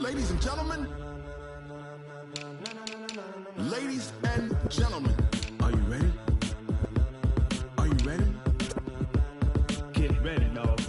Ladies and gentlemen, ladies and gentlemen, are you ready? Are you ready? Get ready, dog.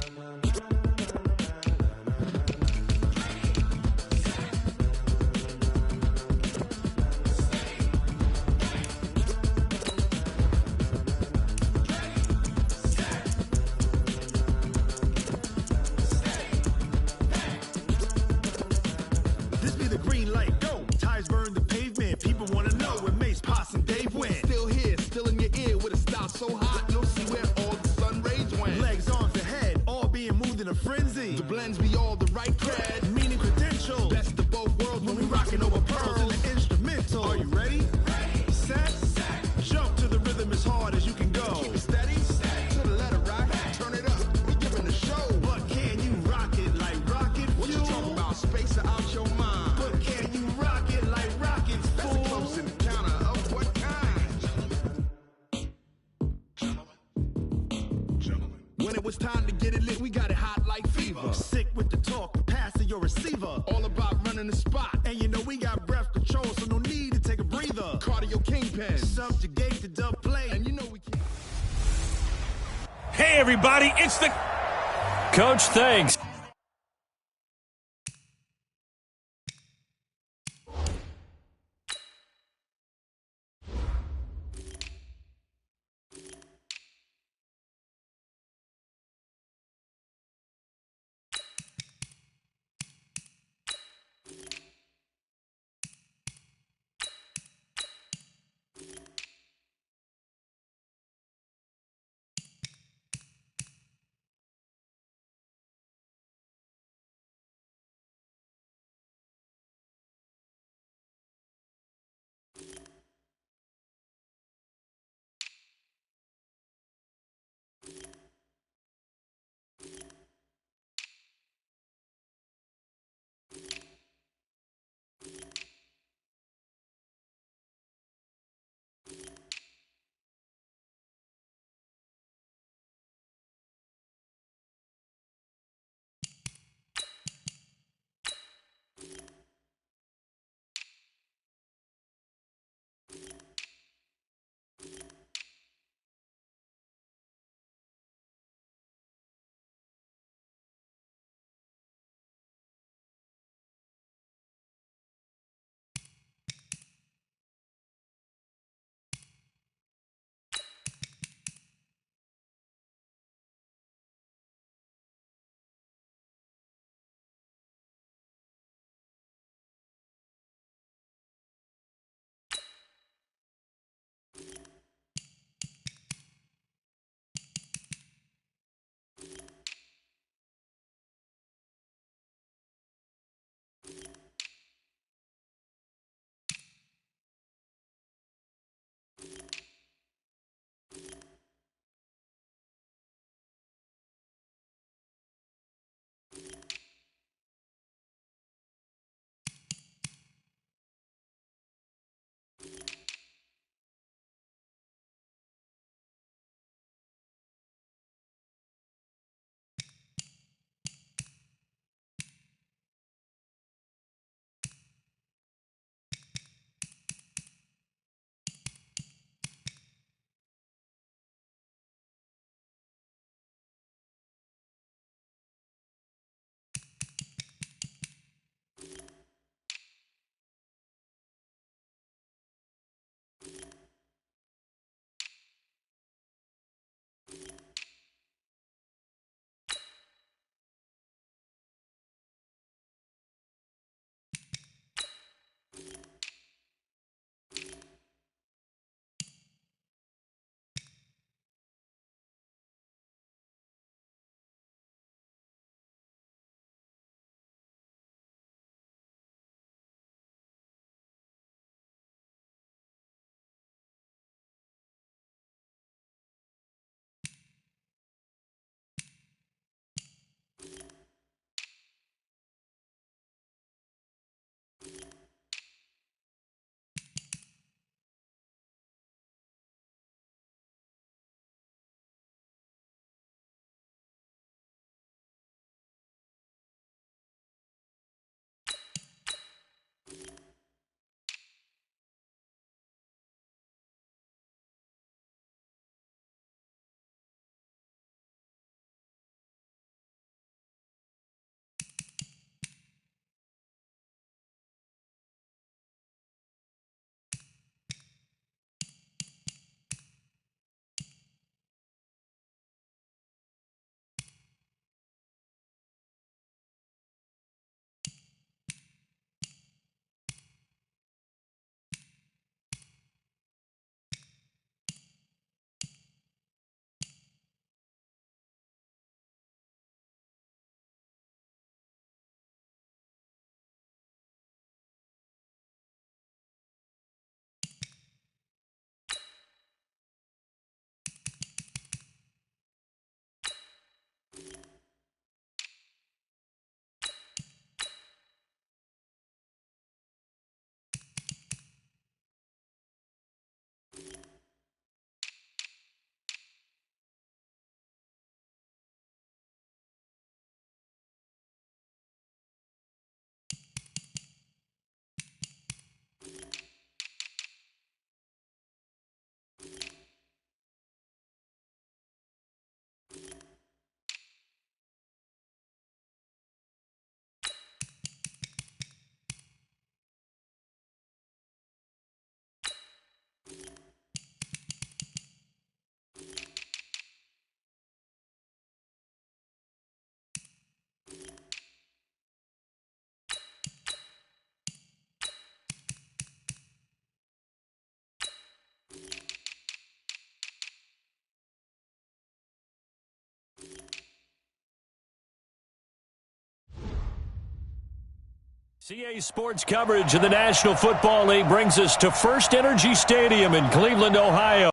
This be the green light, go. Tires burn the pavement. People wanna know where Mace, Pops, and Dave went. Still here, still in your ear with a style so hot, you'll see where all the sun rays went. Legs, arms, and head, all being moved in a frenzy. The blends be all the right cred. Meaning credentials. Best of both worlds When we rockin' over pearls in the instrumental. Are you ready? Set, jump to the rhythm as hard as you can go. Keep it steady, to the letter rock. Turn it up, we giving the show. But can you rock it like rocket What you fuel? talking about? Space or out your mind? But can you rock it like rockets, That's a fool? close encounter of what kind? Gentlemen. When it was time to get it lit, we got it hot like fever. Sick with the talk, passing your receiver. All about running the spot. And you know we got breath control, so no need to take a breather. Cardio kingpin. Subjugate the dub play. And you know we can't. Hey, everybody, it's the Coach. Thanks. CA Sports coverage of the National Football League brings us to First Energy Stadium in Cleveland, Ohio.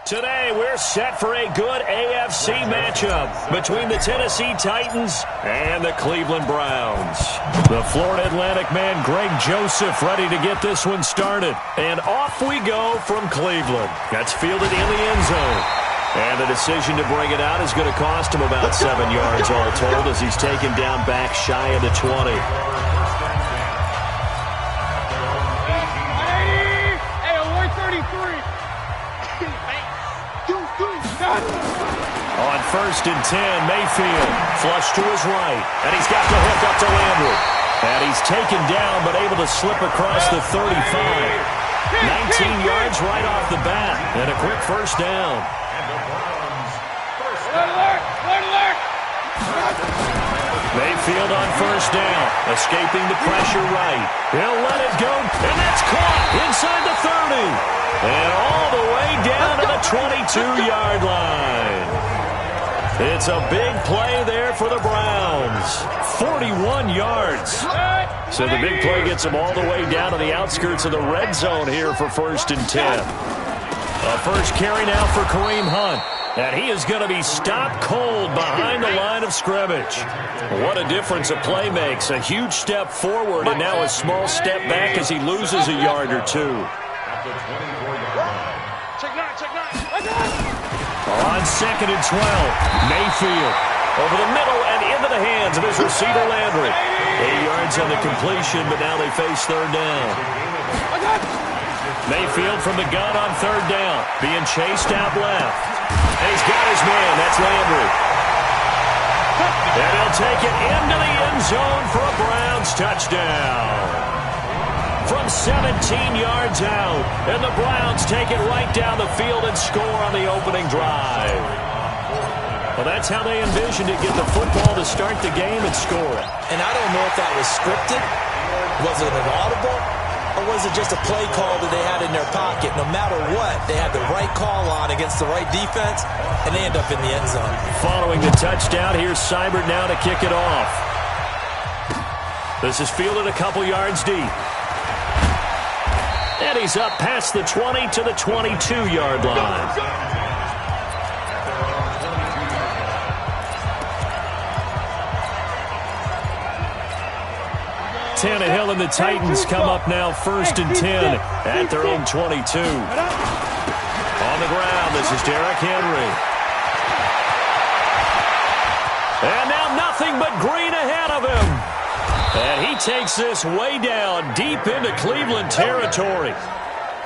Today, we're set for a good AFC matchup between the Tennessee Titans and the Cleveland Browns. The Florida Atlantic man, Greg Joseph, ready to get this one started. And off we go from Cleveland. That's fielded in the end zone. And the decision to bring it out is going to cost him about 7 yards all told as he's taken down back shy of the 20. On 1st and 10, Mayfield flush to his right, and he's got the hook up to Landry. And he's taken down but able to slip across the 35. 19 yards right off the bat, and a quick first down. Mayfield on 1st down, escaping the pressure right. He'll let it go, and that's caught inside the 30. And all the way down to the 22-yard line. It's a big play there for the Browns. 41 yards. So the big play gets them all the way down to the outskirts of the red zone here for 1st and 10. A first carry now for Kareem Hunt. And he is going to be stopped cold behind the line of scrimmage. What a difference a play makes. A huge step forward and now a small step back as he loses a yard or two. On 2nd and 12, Mayfield over the middle and into the hands of his receiver Landry. 8 yards on the completion, but now they face 3rd down. Mayfield from the gun on 3rd down, being chased out left. And he's got his man, that's Landry. And he'll take it into the end zone for a Browns touchdown. From 17 yards out, and the Browns take it right down the field and score on the opening drive. Well, that's how they envisioned it, get the football to start the game and score it. And I don't know if that was scripted. Was it an audible? wasn't just a play call that they had in their pocket. No matter what, they had the right call on against the right defense, and they end up in the end zone. Following the touchdown, here's Seibert now to kick it off. This is fielded a couple yards deep. And he's up past the 20 to the 22-yard line. Tannehill and the Titans come up now 1st and 10 at their own 22. On the ground, this is Derrick Henry. And now nothing but green ahead of him. And he takes this way down deep into Cleveland territory.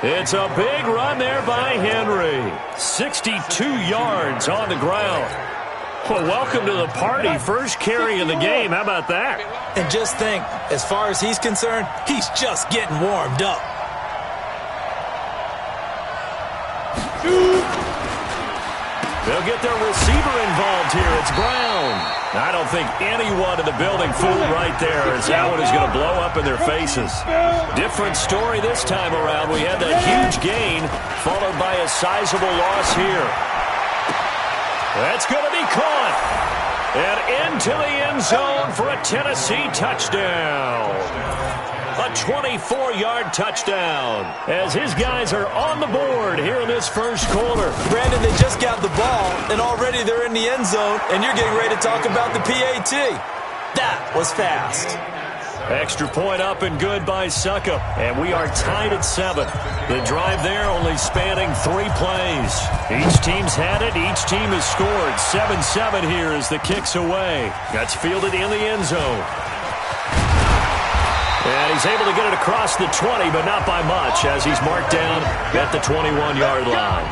It's a big run there by Henry. 62 yards on the ground. Well, welcome to the party. First carry of the game. How about that? And just think, as far as he's concerned, he's just getting warmed up. They'll get their receiver involved here. It's Brown. I don't think anyone in the building fooled right there as that one is going to blow up in their faces. Different story this time around. We had that huge gain followed by a sizable loss here. That's going to be caught. And into the end zone for a Tennessee touchdown. A 24-yard touchdown as his guys are on the board here in this first quarter. Brandon, they just got the ball, and already they're in the end zone, and you're getting ready to talk about the PAT. That was fast. Extra point up and good by Succop. And we are tied at 7. The drive there only spanning 3 plays. Each team's had it. Each team has scored. 7-7 here as the kick's away. That's fielded in the end zone. And he's able to get it across the 20, but not by much as he's marked down at the 21-yard line.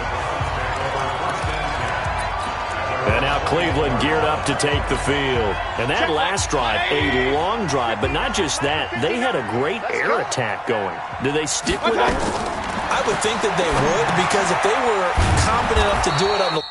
And now Cleveland geared up to take the field. And that last drive, a long drive, but not just that. They had a great air attack going. Do they stick with it? I would think that they would, because if they were confident enough to do it on the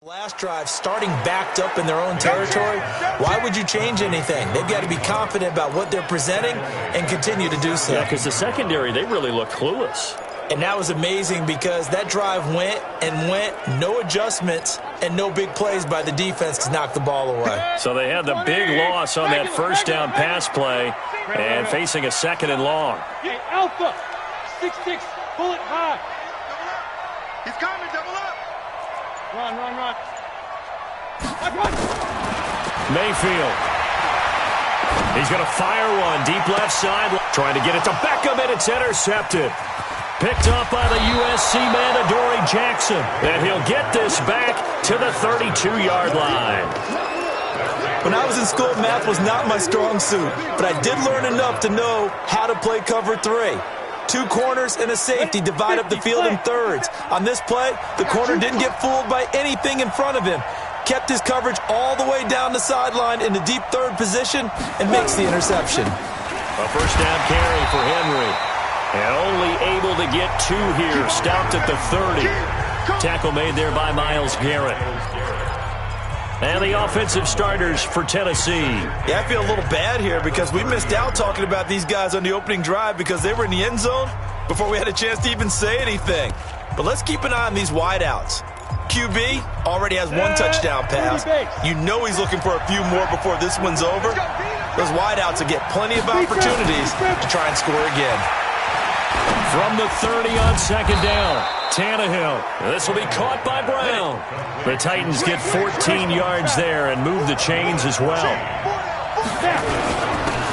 last drive, starting backed up in their own territory, why would you change anything? They've got to be confident about what they're presenting and continue to do so. Yeah, because the secondary, they really looked clueless. And that was amazing because that drive went and went, no adjustments and no big plays by the defense to knock the ball away. So they had the big loss on that first down pass play and facing a 2nd and long. Hey, Alpha, 6-6, pull it high. He's coming, double up. Run. Mayfield. He's going to fire one deep left side. Trying to get it to Beckham, and it's intercepted. Picked up by the USC man, Adoree Jackson. And he'll get this back to the 32-yard line. When I was in school, math was not my strong suit, but I did learn enough to know how to play cover 3. 2 corners and a safety divide up the field in thirds. On this play, the corner didn't get fooled by anything in front of him. Kept his coverage all the way down the sideline in the deep third position and makes the interception. A first down carry for Henry. And only able to get 2 here. Stopped at the 30. Tackle made there by Myles Garrett. And the offensive starters for Tennessee. Yeah, I feel a little bad here because we missed out talking about these guys on the opening drive because they were in the end zone before we had a chance to even say anything. But let's keep an eye on these wideouts. QB already has 1 touchdown pass. You know he's looking for a few more before this one's over. Those wideouts will get plenty of opportunities to try and score again. From the 30 on 2nd down, Tannehill. This will be caught by Brown. The Titans get 14 yards there and move the chains as well.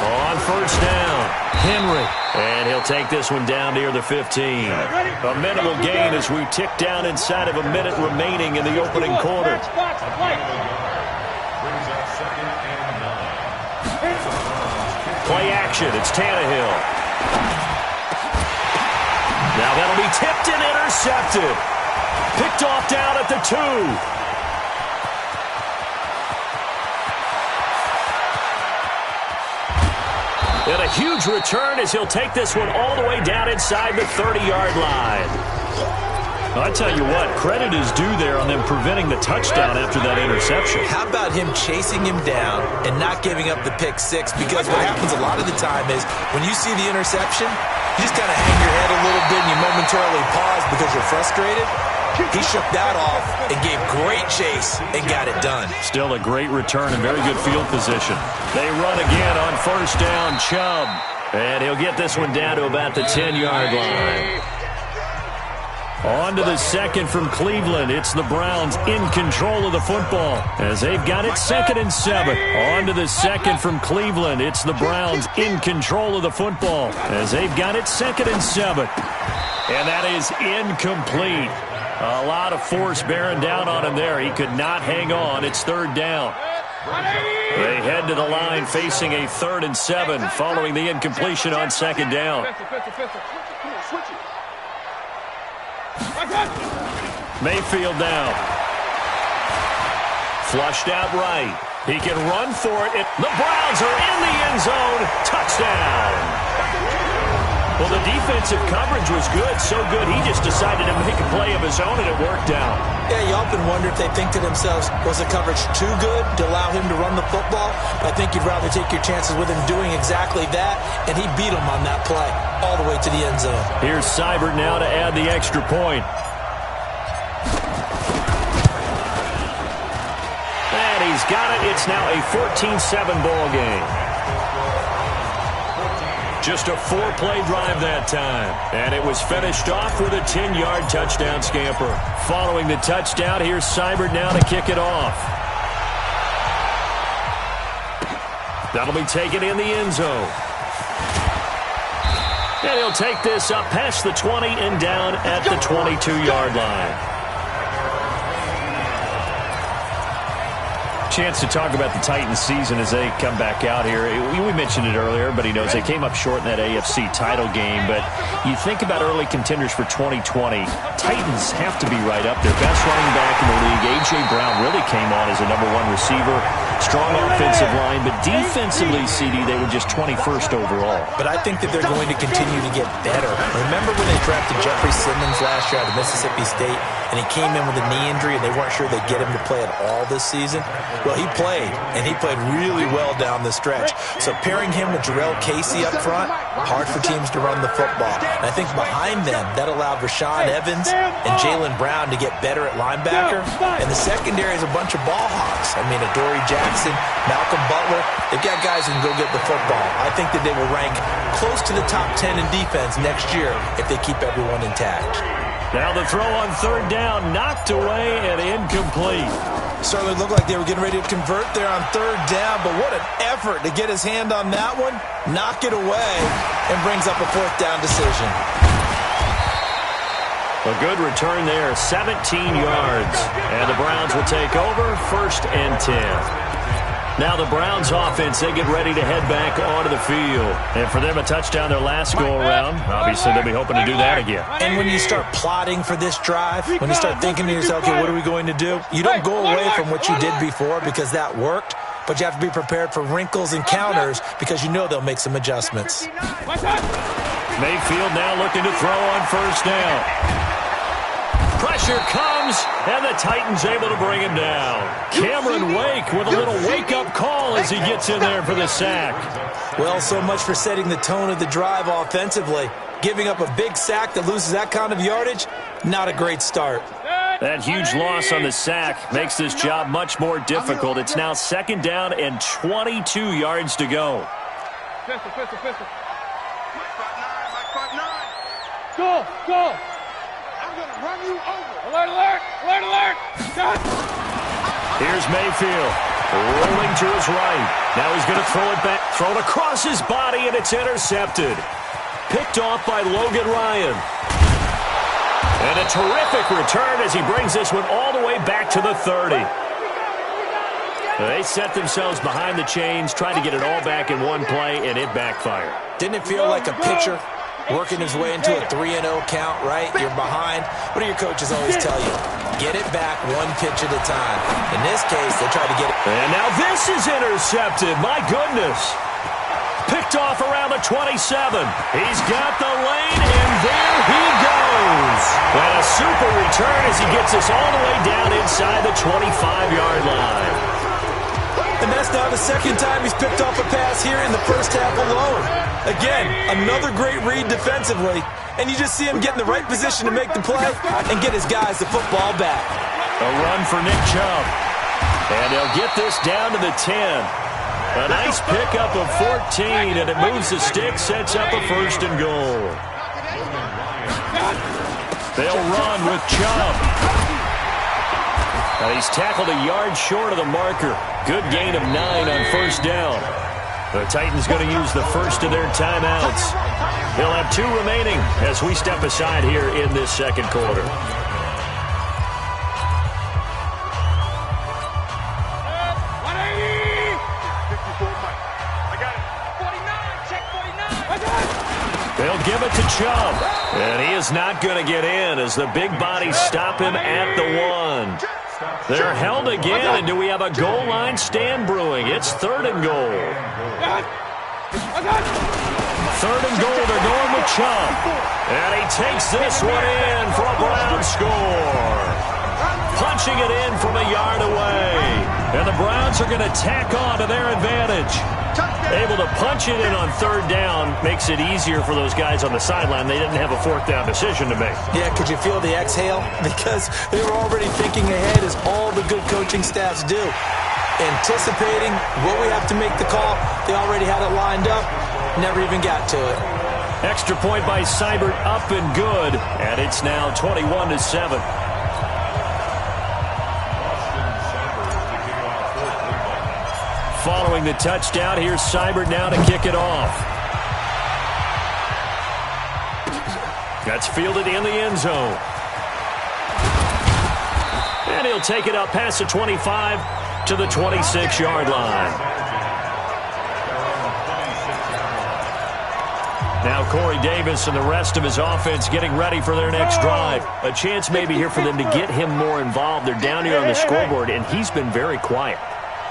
On first down, Henry. And he'll take this one down near the 15. A minimal gain as we tick down inside of a minute remaining in the opening quarter. Play action. It's Tannehill. Now that'll be tipped and intercepted. Picked off down at the 2. a huge return as he'll take this one all the way down inside the 30-yard line. I tell you what, credit is due there on them preventing the touchdown after that interception. How about him chasing him down and not giving up the pick six? Because what happens a lot of the time is when you see the interception, you just kind of hang your head a little bit and you momentarily pause because you're frustrated. He shook that off and gave great chase and got it done. Still a great return and very good field position. They run again on first down, Chubb. And he'll get this one down to about the 10-yard line. On to the second from Cleveland. It's the Browns in control of the football as they've got it 2nd and 7. On to the second from Cleveland. It's the Browns in control of the football as they've got it 2nd and 7. And that is incomplete. A lot of force bearing down on him there. He could not hang on. It's 3rd down. They head to the line facing a 3rd and 7 following the incompletion on 2nd down. Mayfield now. Flushed out right. He can run for it. The Browns are in the end zone. Touchdown. Well, the defensive coverage was good, so good he just decided to make a play of his own, and it worked out. Yeah, you often wonder if they think to themselves, was the coverage too good to allow him to run the football? I think you'd rather take your chances with him doing exactly that, and he beat him on that play all the way to the end zone. Here's Seibert now to add the extra point. And he's got it. It's now a 14-7 ball game. Just a 4-play drive that time. And it was finished off with a 10-yard touchdown scamper. Following the touchdown, here's Seibert now to kick it off. That'll be taken in the end zone. And he'll take this up past the 20 and down at the 22-yard line. Chance to talk about the Titans season as they come back out here. We mentioned it earlier, but he knows they came up short in that AFC title game. But you think about early contenders for 2020, Titans have to be right up there. Best running back in the league. A.J. Brown really came on as a #1 receiver. Strong offensive line, but defensively, CD, they were just 21st overall. But I think that they're going to continue to get better. Remember when they drafted Jeffrey Simmons last year out of Mississippi State, and he came in with a knee injury, and they weren't sure they'd get him to play at all this season? Well, he played, and he played really well down the stretch. So pairing him with Jarrell Casey up front, hard for teams to run the football. And I think behind them, that allowed Rashaan Evans and Jaylen Brown to get better at linebacker. And the secondary is a bunch of ball hawks. I mean, Adoree Jackson, Malcolm Butler, they've got guys who can go get the football. I think that they will rank close to the top 10 in defense next year if they keep everyone intact. Now the throw on 3rd down, knocked away and incomplete. Certainly looked like they were getting ready to convert there on 3rd down, but what an effort to get his hand on that one, knock it away, and brings up a 4th down decision. A good return there, 17 yards. And the Browns will take over, 1st and 10. Now the Browns offense, they get ready to head back onto the field. And for them, a touchdown their last go-around. Obviously, they'll be hoping to do that again. And when you start plotting for this drive, when you start thinking to yourself, okay, what are we going to do? You don't go away from what you did before because that worked, but you have to be prepared for wrinkles and counters because you know they'll make some adjustments. Mayfield now looking to throw on 1st down. Pressure comes, and the Titans able to bring him down. Cameron Wake with a little wake-up call as he gets in there for the sack. Well, so much for setting the tone of the drive offensively. Giving up a big sack that loses that kind of yardage, not a great start. That huge loss on the sack makes this job much more difficult. It's now 2nd down and 22 yards to go. Go, go. Run you over. Alert, alert, alert, alert. Here's Mayfield rolling to his right. Now he's going to throw it back, throw it across his body, and it's intercepted. Picked off by Logan Ryan. And a terrific return as he brings this one all the way back to the 30. They set themselves behind the chains, trying to get it all back in one play, and it backfired. Didn't it feel like a pitcher working his way into a 3-0 count, right? You're behind. What do your coaches always tell you? Get it back one pitch at a time. In this case, they tried to get it. And now this is intercepted. My goodness. picked off around the 27. He's got the lane, and there he goes. And a super return as he gets us all the way down inside the 25-yard line. And that's now the second time he's picked off a pass here in the first half alone. Again, another great read defensively. And you just see him get in the right position to make the play and get his guys the football back. A run for Nick Chubb. And they'll get this down to the 10. A nice pickup of 14, and it moves the stick, sets up a 1st and goal. They'll run with Chubb. And he's tackled a yard short of the marker. Good gain of 9 on 1st down. The Titans going to use the first of their timeouts. They'll have 2 remaining as we step aside here in this second quarter. They'll give it to Chubb. And he is not going to get in as the big bodies stop him at the 1. They're held again, and do we have a goal line stand brewing? It's 3rd and goal. 3rd and goal, they're going with Chubb. And he takes this one in for a Brown score. Punching it in from a yard away. And the Browns are going to tack on to their advantage. Able to punch it in on 3rd down makes it easier for those guys on the sideline. They didn't have a 4th down decision to make. Yeah, could you feel the exhale? Because they were already thinking ahead, as all the good coaching staffs do. Anticipating what we have to make the call. They already had it lined up. Never even got to it. Extra point by Seibert, up and good. And it's now 21-7. Following the touchdown, here's Seibert now to kick it off. That's fielded in the end zone. And he'll take it up past the 25 to the 26-yard line. Now Corey Davis and the rest of his offense getting ready for their next drive. A chance maybe here for them to get him more involved. They're down here on the scoreboard, and he's been very quiet.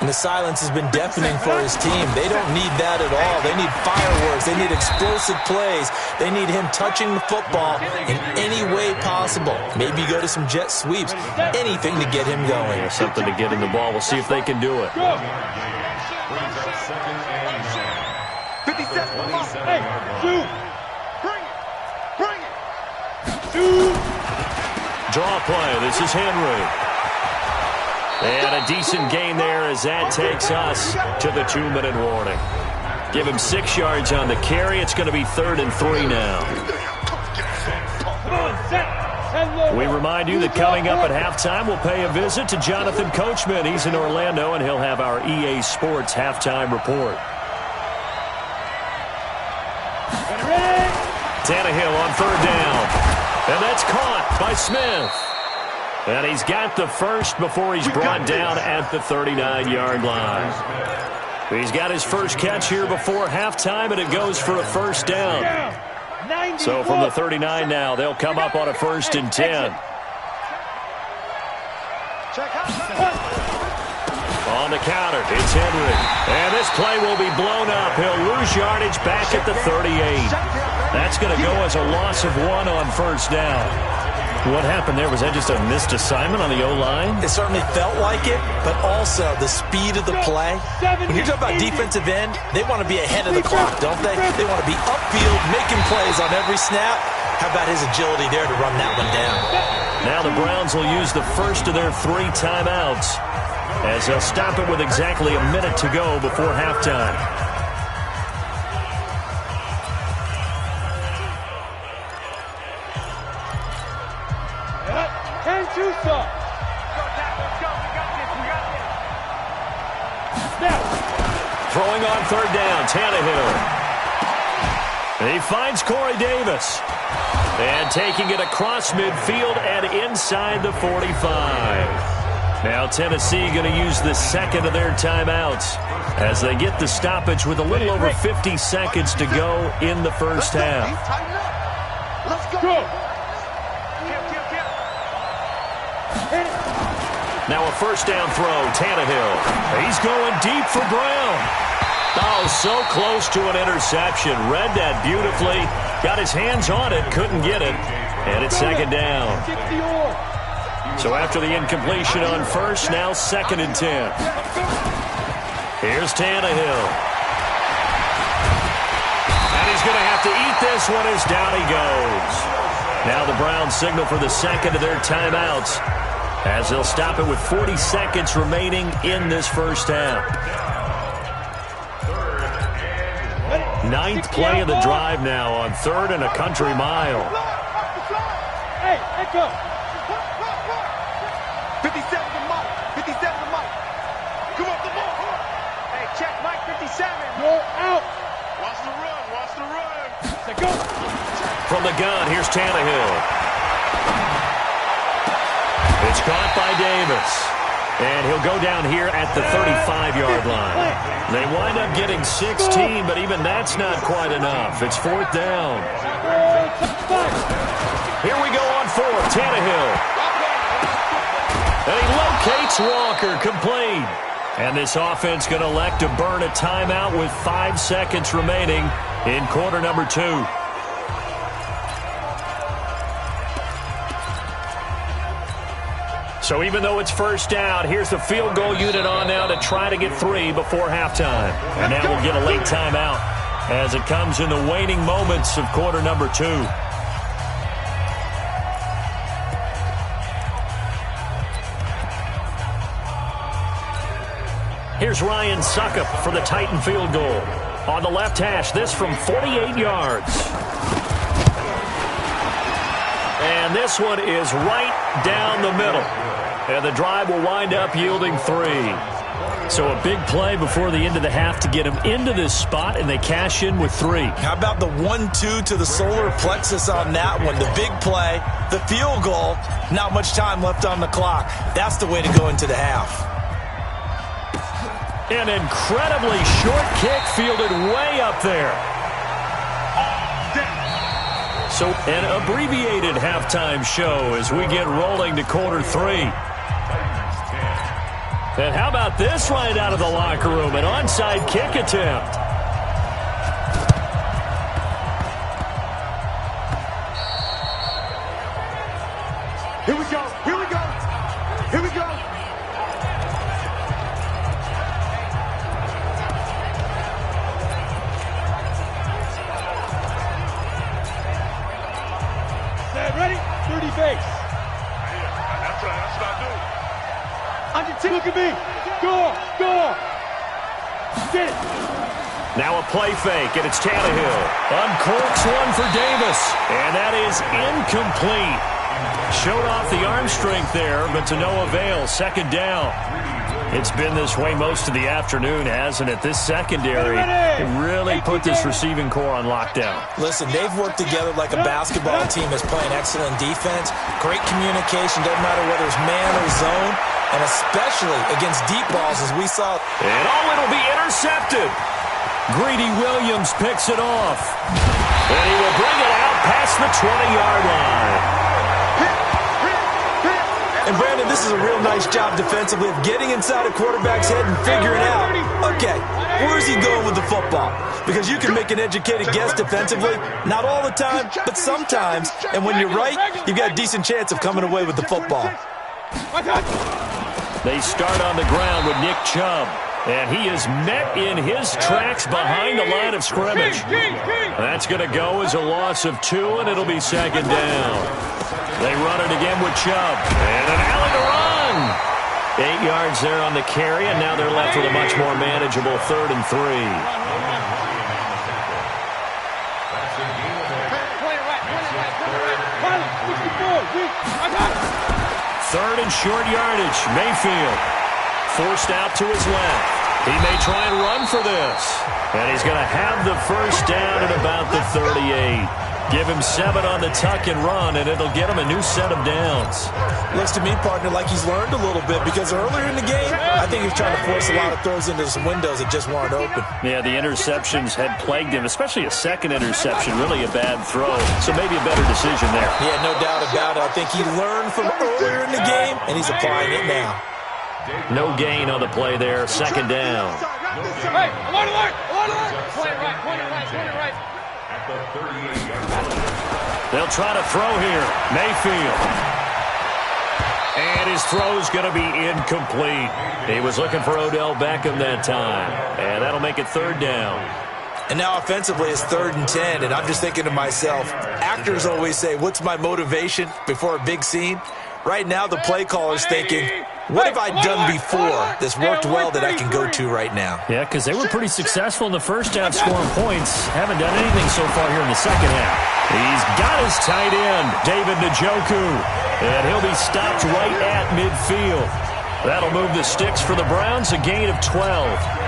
And the silence has been deafening for his team. They don't need that at all. They need fireworks. They need explosive plays. They need him touching the football in any way possible. Maybe go to some jet sweeps. Anything to get him going. Yeah, something to get him the ball. We'll see if they can do it. 57. Hey, shoot. Bring it. Shoot. Draw play. This is Henry. And a decent gain there as that takes us to the 2-minute warning. Give him 6 yards on the carry. It's going to be 3rd and 3 now. We remind you that coming up at halftime, we'll pay a visit to Jonathan Coachman. He's in Orlando, and he'll have our EA Sports halftime report. Tannehill on 3rd down. And that's caught by Smith. And he's got the first before he's brought down at the 39-yard line. He's got his first catch here before halftime, and it goes for a 1st down. So from the 39 now, they'll come up on a 1st and 10. On the counter, it's Henry. And this play will be blown up. He'll lose yardage back at the 38. That's going to go as a loss of 1 on 1st down. What happened there? Was that just a missed assignment on the O-line? It certainly felt like it, but also the speed of the play. When you're talking about defensive end, they want to be ahead of the clock, don't they? They want to be upfield, making plays on every snap. How about his agility there to run that one down? Now the Browns will use the first of their 3 timeouts as they'll stop it with exactly a minute to go before halftime. Throwing on 3rd down, Tannehill. He finds Corey Davis. And taking it across midfield and inside the 45. Now Tennessee going to use the 2nd of their timeouts as they get the stoppage with a little over 50 seconds to go in the first half. Let's go. Now a 1st down throw, Tannehill. He's going deep for Brown. Oh, so close to an interception. Read that beautifully. Got his hands on it, couldn't get it. And it's second down. So after the incompletion on first, now 2nd and 10. Here's Tannehill. And he's going to have to eat this one as down he goes. Now the Browns signal for the second of their timeouts, as they'll stop it with 40 seconds remaining in this first half. 9th play of the drive now on 3rd and a country mile. Hey, go. 57 to Mike. 57 to Mike. Come up the ball. Hey, check Mike 57. You're out. Watch the run. Watch the run. Say go. From the gun, here's Tannehill. It's caught by Davis. And he'll go down here at the 35-yard line. They wind up getting 16, but even that's not quite enough. It's 4th down. Here we go on 4th. Tannehill. And he locates Walker, complete. And this offense going to elect to burn a timeout with 5 seconds remaining in quarter number 2. So even though it's first down, here's the field goal unit on now to try to get 3 before halftime. And now we'll get a late timeout as it comes in the waning moments of quarter number 2. Here's Ryan Suckup for the Titan field goal. On the left hash, this from 48 yards. And this one is right down the middle. And the drive will wind up yielding 3. So a big play before the end of the half to get him into this spot, and they cash in with 3. How about the 1-2 to the solar plexus on that one? The big play, the field goal, not much time left on the clock. That's the way to go into the half. An incredibly short kick fielded way up there. So an abbreviated halftime show as we get rolling to quarter 3. And how about this right out of the locker room? An onside kick attempt. Here we go. Here we go. Here we go. Ready? 30 base. That's what I do. Look at me. Go. Get it. Now a play fake, and it's Tannehill. Uncorks one for Davis, and that is incomplete. Showed off the arm strength there, but to no avail. 2nd down. It's been this way most of the afternoon, hasn't it? This secondary really put this receiving core on lockdown. Listen, they've worked together like a basketball team that's playing excellent defense. Great communication, doesn't matter whether it's man or zone, and especially against deep balls as we saw. And it'll be intercepted. Greedy Williams picks it off. And he will bring it out past the 20-yard line. And, Brandon, this is a real nice job defensively of getting inside a quarterback's head and figuring out, okay, where's he going with the football? Because you can make an educated guess defensively, not all the time, but sometimes. And when you're right, you've got a decent chance of coming away with the football. They start on the ground with Nick Chubb. And he is met in his tracks behind the line of scrimmage. That's going to go as a loss of 2, and it'll be 2nd down. They run it again with Chubb. And an alley to run. 8 yards there on the carry, and now they're left with a much more manageable 3rd and 3. Third and short yardage. Mayfield forced out to his left. He may try and run for this. And he's going to have the first down at about the 38. Give him 7 on the tuck and run, and it'll get him a new set of downs. Looks to me, partner, like he's learned a little bit, because earlier in the game, I think he was trying to force a lot of throws into some windows that just weren't open. Yeah, the interceptions had plagued him, especially a second interception, really a bad throw. So maybe a better decision there. Yeah, no doubt about it. I think he learned from earlier in the game, and he's applying it now. No gain on the play there. Second down. Hey, alert, alert, alert, alert. Point it right, point it right, point it right. They'll try to throw here. Mayfield. And his throw's going to be incomplete. He was looking for Odell Beckham that time. And that'll make it third down. And now offensively it's 3rd and 10, and I'm just thinking to myself, actors always say, what's my motivation before a big scene? Right now the play caller's thinking, what have I done before that's worked well that I can go to right now? Yeah, because they were pretty successful in the first half scoring points. Haven't done anything so far here in the second half. He's got his tight end, David Njoku, and he'll be stopped right at midfield. That'll move the sticks for the Browns, a gain of 12.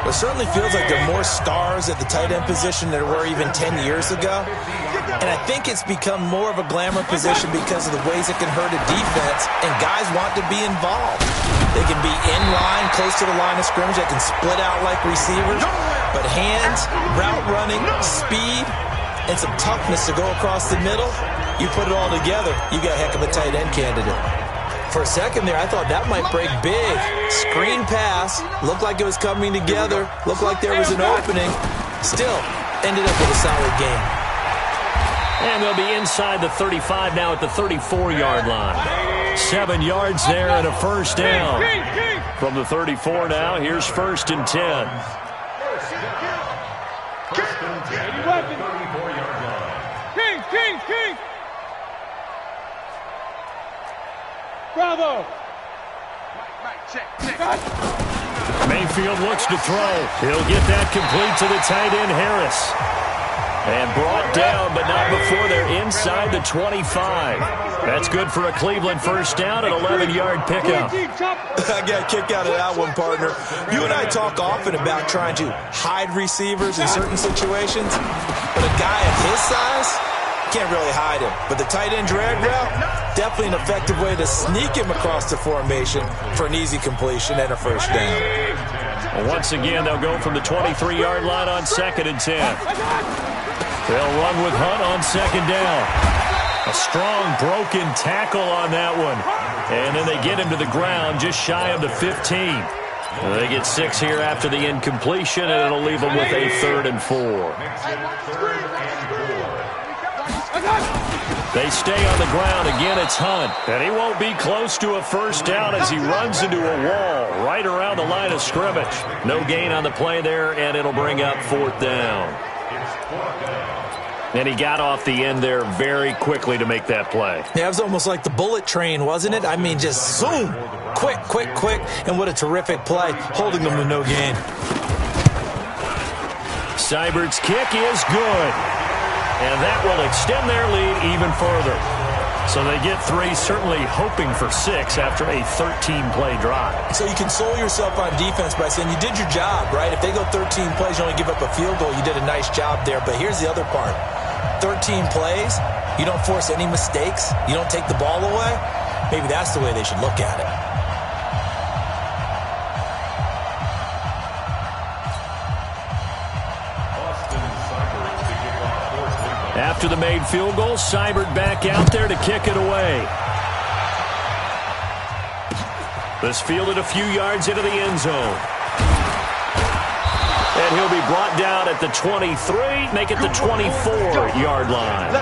It certainly feels like there are more stars at the tight end position than there were even 10 years ago. And I think it's become more of a glamour position because of the ways it can hurt a defense, and guys want to be involved. They can be in line, close to the line of scrimmage. They can split out like receivers. But hands, route running, speed, and some toughness to go across the middle, you put it all together, you got a heck of a tight end candidate. For a second there, I thought that might break big. Screen pass. Looked like it was coming together. Looked like there was an opening. Still, ended up with a solid game. And they'll be inside the 35 now at the 34-yard line. 7 yards there and a first down. From the 34 now, here's 1st and 10. King! Bravo! Mayfield looks to throw. He'll get that complete to the tight end, Harris. And brought down, but not before they're inside the 25. That's good for a Cleveland first down, an 11-yard pickup. I got a kick out of that one, partner. You and I talk often about trying to hide receivers in certain situations, but a guy of his size can't really hide him. But the tight end drag route, definitely an effective way to sneak him across the formation for an easy completion and a first down. Well, once again, they'll go from the 23-yard line on 2nd and 10. They'll run with Hunt on 2nd down. A strong broken tackle on that one. And then they get him to the ground just shy of the 15. They get 6 here after the incompletion, and it'll leave them with a 3rd and 4. They stay on the ground. Again, it's Hunt. And he won't be close to a first down as he runs into a wall right around the line of scrimmage. No gain on the play there, and it'll bring up 4th down. And he got off the end there very quickly to make that play. Yeah, it was almost like the bullet train, wasn't it? I mean, just zoom. Quick. And what a terrific play, holding them to no gain. Seibert's kick is good. And that will extend their lead even further. So they get 3, certainly hoping for 6 after a 13-play drive. So you console yourself on defense by saying you did your job, right? If they go 13 plays, you only give up a field goal, you did a nice job there. But here's the other part. 13 plays, you don't force any mistakes, you don't take the ball away. Maybe that's the way they should look at it. After the made field goal, Seibert back out there to kick it away. This fielded a few yards into the end zone. And he'll be brought down at the 23, make it the 24-yard line.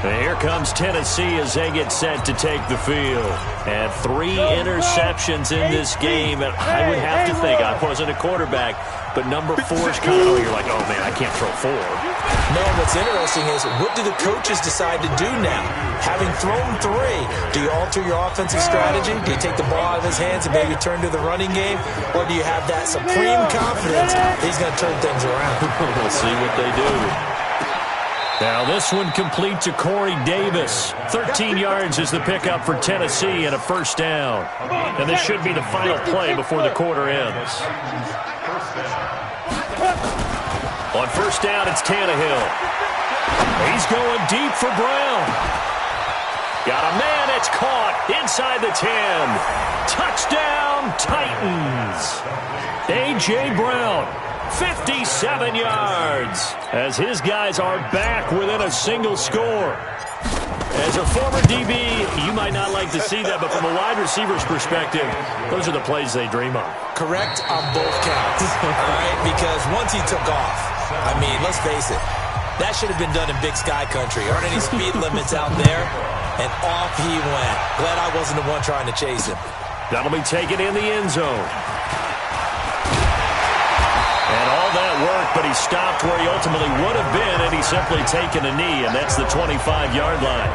And here comes Tennessee as they get set to take the field. And 3 interceptions in this game. And I would have to think, I wasn't a quarterback, but number 4 is kind of, you're like, oh, man, I can't throw 4. No, what's interesting is, what do the coaches decide to do now? Having thrown 3, do you alter your offensive strategy? Do you take the ball out of his hands and maybe turn to the running game? Or do you have that supreme confidence he's going to turn things around? We'll see what they do. Now this one complete to Corey Davis. 13 yards is the pickup for Tennessee and a first down. And this should be the final play before the quarter ends. On first down, it's Tannehill. He's going deep for Brown. Got a man, it's caught inside the 10. Touchdown, Titans. A.J. Brown, 57 yards, as his guys are back within a single score. As a former DB, you might not like to see that, but from a wide receiver's perspective, those are the plays they dream of. Correct on both counts, all right? Because once he took off, I mean, let's face it, that should have been done in Big Sky Country. Aren't any speed limits out there? And off he went. Glad I wasn't the one trying to chase him. That'll be taken in the end zone. And all that work, but he stopped where he ultimately would have been, and he's simply taken a knee, and that's the 25-yard line.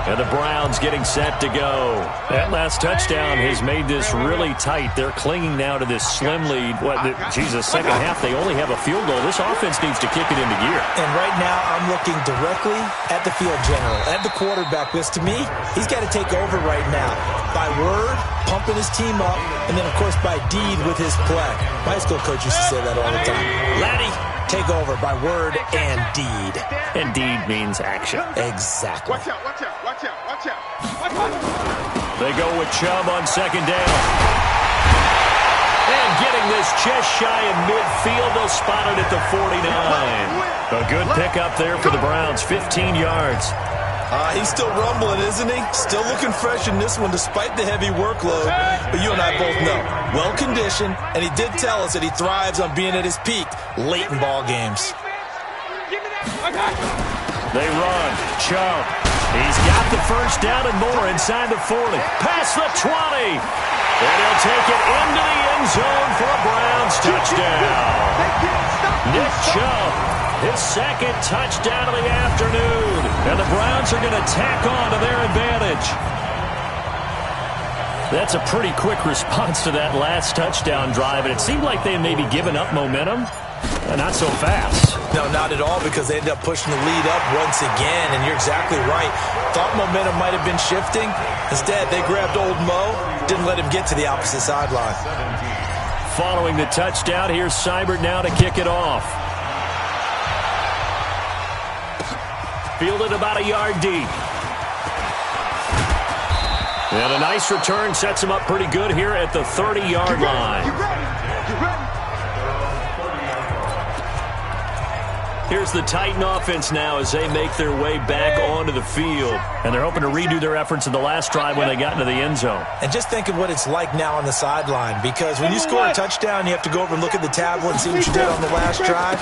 And the Browns getting set to go. That last touchdown has made this really tight. They're clinging now to this slim lead. Second half, they only have a field goal. This offense needs to kick it into gear. And right now, I'm looking directly at the field general, at the quarterback, because to me, he's got to take over right now. By word, pumping his team up, and then, of course, by deed with his play. My high school coach used to say that all the time. Laddie, take over by word and deed. And deed means action. Exactly. Watch out, watch out, watch out, watch out. Watch out. They go with Chubb on second down. And getting this just shy of midfield, they'll spot it at the 49. A good pickup there for the Browns, 15 yards. He's still rumbling, isn't he? Still looking fresh in this one despite the heavy workload. But you and I both know, well-conditioned, and he did tell us that he thrives on being at his peak late in ball games. They run. Chubb. He's got the first down and more inside the 40. Past the 20. And he'll take it into the end zone for a Browns touchdown. Nick Chubb, his second touchdown of the afternoon. And the Browns are going to tack on to their advantage. That's a pretty quick response to that last touchdown drive. And it seemed like they had maybe given up momentum. Not so fast. No, not at all, because they ended up pushing the lead up once again, and you're exactly right. Thought momentum might have been shifting. Instead, they grabbed old Mo, didn't let him get to the opposite sideline. Following the touchdown, here's Seibert now to kick it off. Fielded about a yard deep. And a nice return sets him up pretty good here at the 30-yard line. You ready? You ready? Here's the Titan offense now as they make their way back onto the field. And they're hoping to redo their efforts in the last drive when they got into the end zone. And just think of what it's like now on the sideline, because when you score a touchdown, you have to go over and look at the tablet and see what you did on the last drive.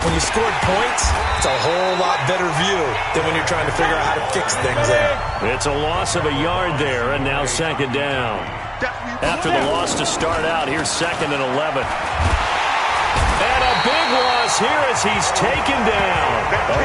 When you scored points, it's a whole lot better view than when you're trying to figure out how to fix things out. It's a loss of a yard there, and now second down. After the loss to start out, here's 2nd and 11. And a big loss here as he's taken down.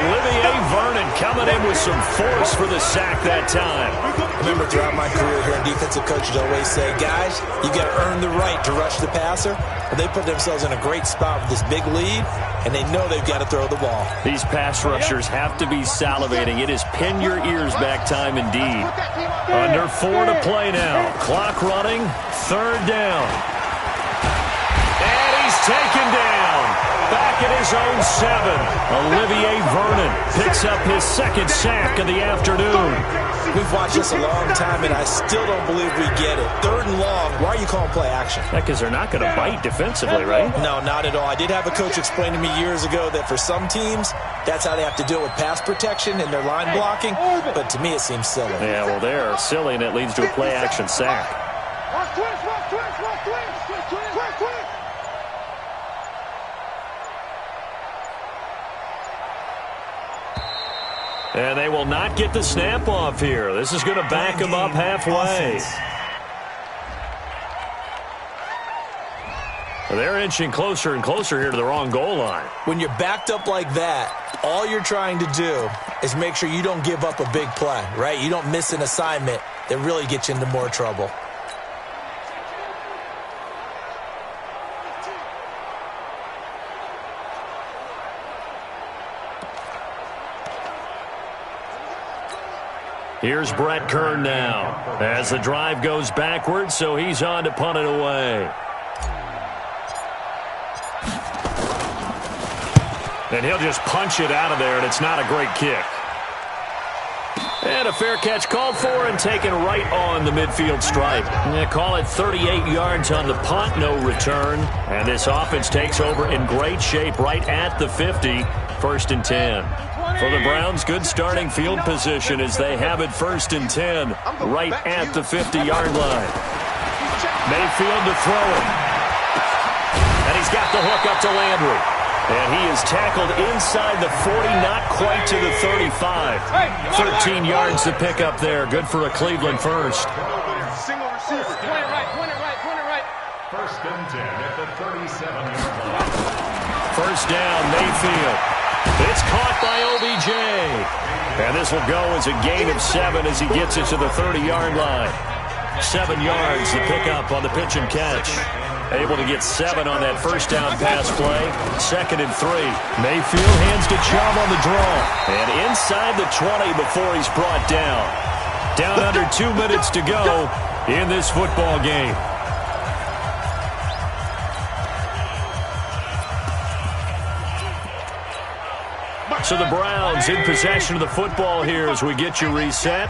Olivier Vernon coming in with some force for the sack that time. I remember throughout my career here, defensive coaches always say, guys, you got to earn the right to rush the passer. But they put themselves in a great spot with this big lead, and they know they've got to throw the ball. These pass rushers have to be salivating. It is pin your ears back time indeed. Under 4 to play now. Clock running, 3rd down. And he's taken down. Back at his own 7. Olivier Vernon picks up his 2nd sack of the afternoon. We've watched this a long time, and I still don't believe we get it. 3rd and long, why are you calling play action? Because they're not going to bite defensively, right? No, not at all. I did have a coach explain to me years ago that for some teams, that's how they have to deal with pass protection and their line blocking. But to me, it seems silly. Yeah, well, they're silly, and it leads to a play action sack. Watch twist, watch twist, watch twist, twist, twist, twist, twist. And they will not get the snap off here. This is going to back them up halfway. They're inching closer and closer here to the wrong goal line. When you're backed up like that, all you're trying to do is make sure you don't give up a big play, right? You don't miss an assignment that really gets you into more trouble. Here's Brett Kern now as the drive goes backwards, so he's on to punt it away. And he'll just punch it out of there, and it's not a great kick. And a fair catch called for and taken right on the midfield stripe. They call it 38 yards on the punt, no return. And this offense takes over in great shape right at the 50, 1st and 10. For the Browns, good starting field position as they have it 1st and 10, right at the 50-yard line. Mayfield to throw it. And he's got the hook up to Landry. And he is tackled inside the 40, not quite to the 35. 13 yards to pick up there. Good for a Cleveland first. Single receiver. Point it right. 1st and 10 at the 37-yard line. First down, Mayfield. It's caught by OBJ. And this will go as a gain of 7 as he gets it to the 30-yard line. 7 yards to pick up on the pitch and catch. Able to get 7 on that first down pass play. 2nd and 3. Mayfield hands to Chubb on the draw. And inside the 20 before he's brought down. Down under 2 minutes to go in this football game. So the Browns in possession of the football here as we get you reset.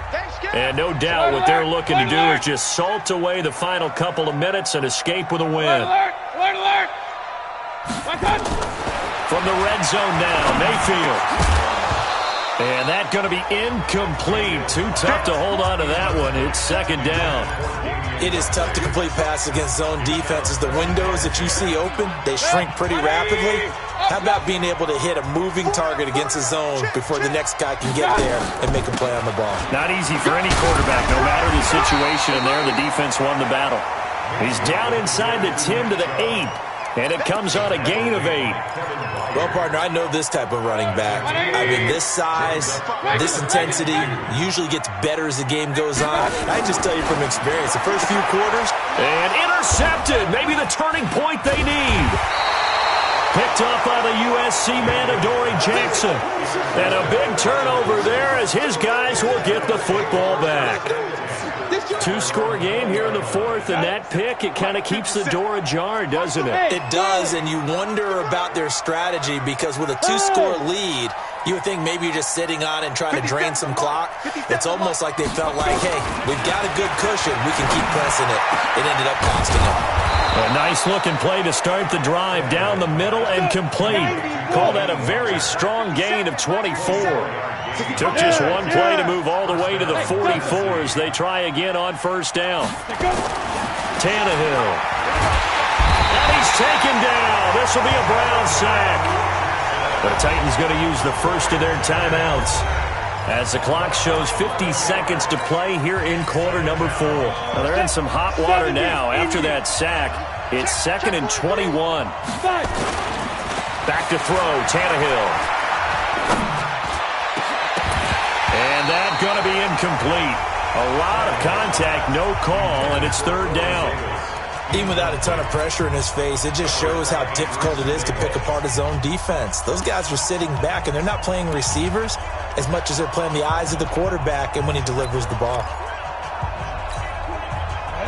And no doubt what they're looking to do is just salt away the final couple of minutes and escape with a win. Alert! From the red zone now, Mayfield. And that's going to be incomplete. Too tough to hold on to that one. It's 2nd down. It is tough to complete passes against zone defenses. The windows that you see open, they shrink pretty rapidly. How about being able to hit a moving target against a zone before the next guy can get there and make a play on the ball? Not easy for any quarterback, no matter the situation. And there, the defense won the battle. He's down inside the 10 to the 8. And it comes on a gain of 8. Well, partner, I know this type of running back. I mean, this size, this intensity usually gets better as the game goes on. I just tell you from experience, the first few quarters. And intercepted. Maybe the turning point they need. Picked up by the USC man, Adoree Jackson. And a big turnover there as his guys will get the football back. 2-score game here in the 4th, and that pick, it kind of keeps the door ajar, doesn't it? It does, and you wonder about their strategy because with a 2-score lead, you would think maybe you're just sitting on it and trying to drain some clock. It's almost like they felt like, hey, we've got a good cushion. We can keep pressing it. It ended up costing them. A nice-looking play to start the drive down the middle and complete. Call that a very strong gain of 24. Took just one play to move all the way to the 44 as they try again on 1st down. Tannehill. And he's taken down. This will be a Brown sack. The Titans going to use the first of their timeouts as the clock shows 50 seconds to play here in quarter number 4. Now they're in some hot water now after that sack. It's 2nd and 21. Back to throw, Tannehill. And that's going to be incomplete. A lot of contact, no call, and it's 3rd down. Even without a ton of pressure in his face, it just shows how difficult it is to pick apart his own defense. Those guys are sitting back, and they're not playing receivers as much as they're playing the eyes of the quarterback and when he delivers the ball.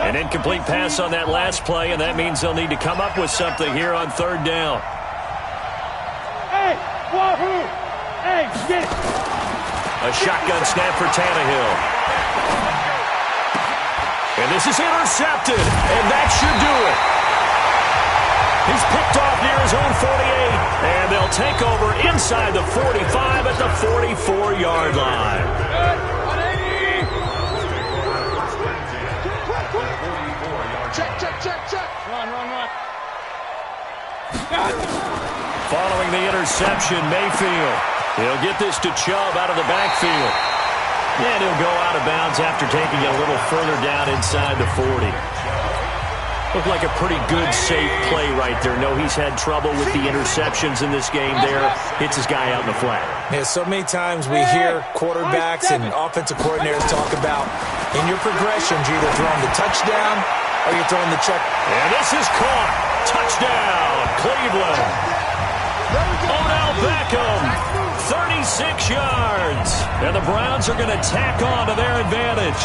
An incomplete pass on that last play, and that means they'll need to come up with something here on 3rd down. Hey, wahoo! Hey, get it! A shotgun snap for Tannehill. And this is intercepted, and that should do it. He's picked off near his own 48, and they'll take over inside the 45 at the 44-yard line. Check. Run. Following the interception, Mayfield. He'll get this to Chubb out of the backfield. And he'll go out of bounds after taking it a little further down inside the 40. Looked like a pretty good, safe play right there. No, he's had trouble with the interceptions in this game there. Hits his guy out in the flat. Yeah, so many times we hear quarterbacks and offensive coordinators talk about in your progressions, you're either throwing the touchdown or you're throwing the check. And this is caught. Touchdown, Cleveland. Odell Beckham. 36 yards. And the Browns are going to tack on to their advantage.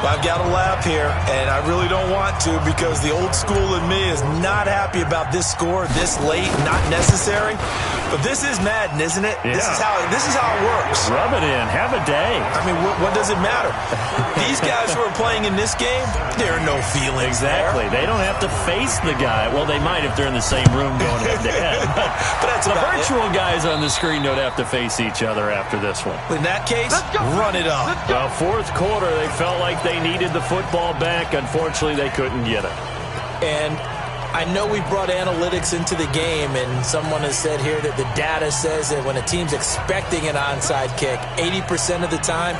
I've got to laugh here, and I really don't want to because the old school in me is not happy about this score this late, not necessary. But this is Madden, isn't it? Yeah. This is how it works. Rub it in. Have a day. I mean, what does it matter? These guys who are playing in this game, there are no feelings Exactly. there. They don't have to face the guy. Well, they might if they're in the same room going head-to-head. But that's the about virtual guys on the screen don't have to face each other after this one. In that case, run it up. Well, fourth quarter, they felt like they needed the football back. Unfortunately, they couldn't get it. And I know we brought analytics into the game, and someone has said here that the data says that when a team's expecting an onside kick, 80% of the time,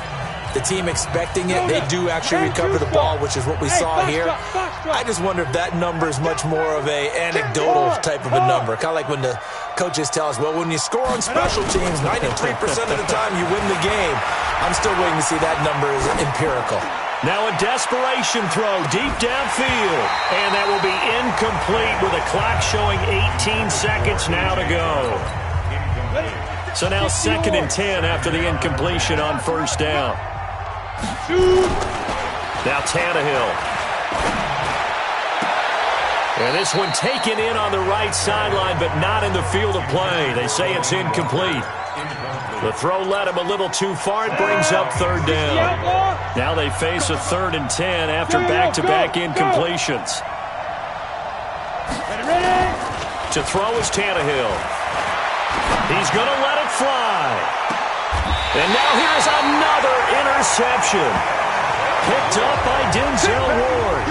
the team expecting it, they do actually recover the ball, which is what we saw here. I just wonder if that number is much more of a anecdotal type of a number. Kind of like when the coaches tell us, well, when you score on special teams, 93% of the time you win the game. I'm still waiting to see that number is empirical. Now a desperation throw deep downfield. And that will be incomplete with a clock showing 18 seconds now to go. So now 2nd and 10 after the incompletion on first down. Now Tannehill. And this one taken in on the right sideline, but not in the field of play. They say it's incomplete. The throw led him a little too far. It brings up 3rd down. Now they face a 3rd and 10 after back-to-back incompletions. To throw is Tannehill. He's going to let it fly. And now here's another interception. Picked up by Denzel Ward.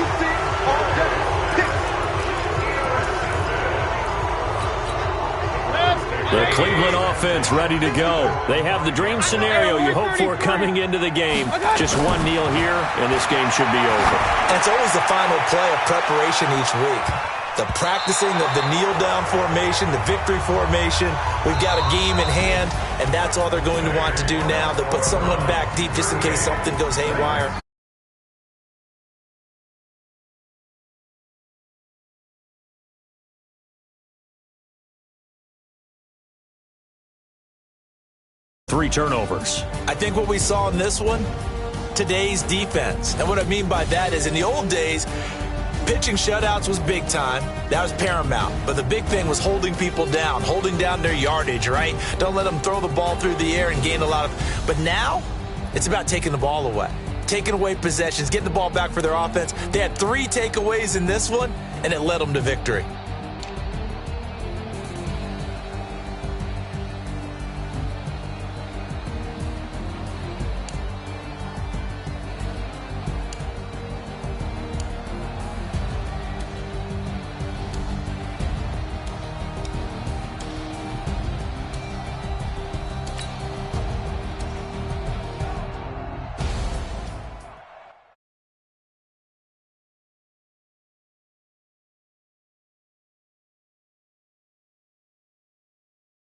The Cleveland offense ready to go. They have the dream scenario you hope for coming into the game. Just one kneel here, and this game should be over. And it's always the final play of preparation each week. The practicing of the kneel-down formation, the victory formation. We've got a game in hand, and that's all they're going to want to do now. They'll put someone back deep just in case something goes haywire. Three turnovers. I think what we saw in this one, today's defense. And what I mean by that is in the old days, pitching shutouts was big time. That was paramount. But the big thing was holding people down, holding down their yardage, right? Don't let them throw the ball through the air and gain a lot of... But now, it's about taking the ball away. Taking away possessions, getting the ball back for their offense. They had 3 takeaways in this one, and it led them to victory.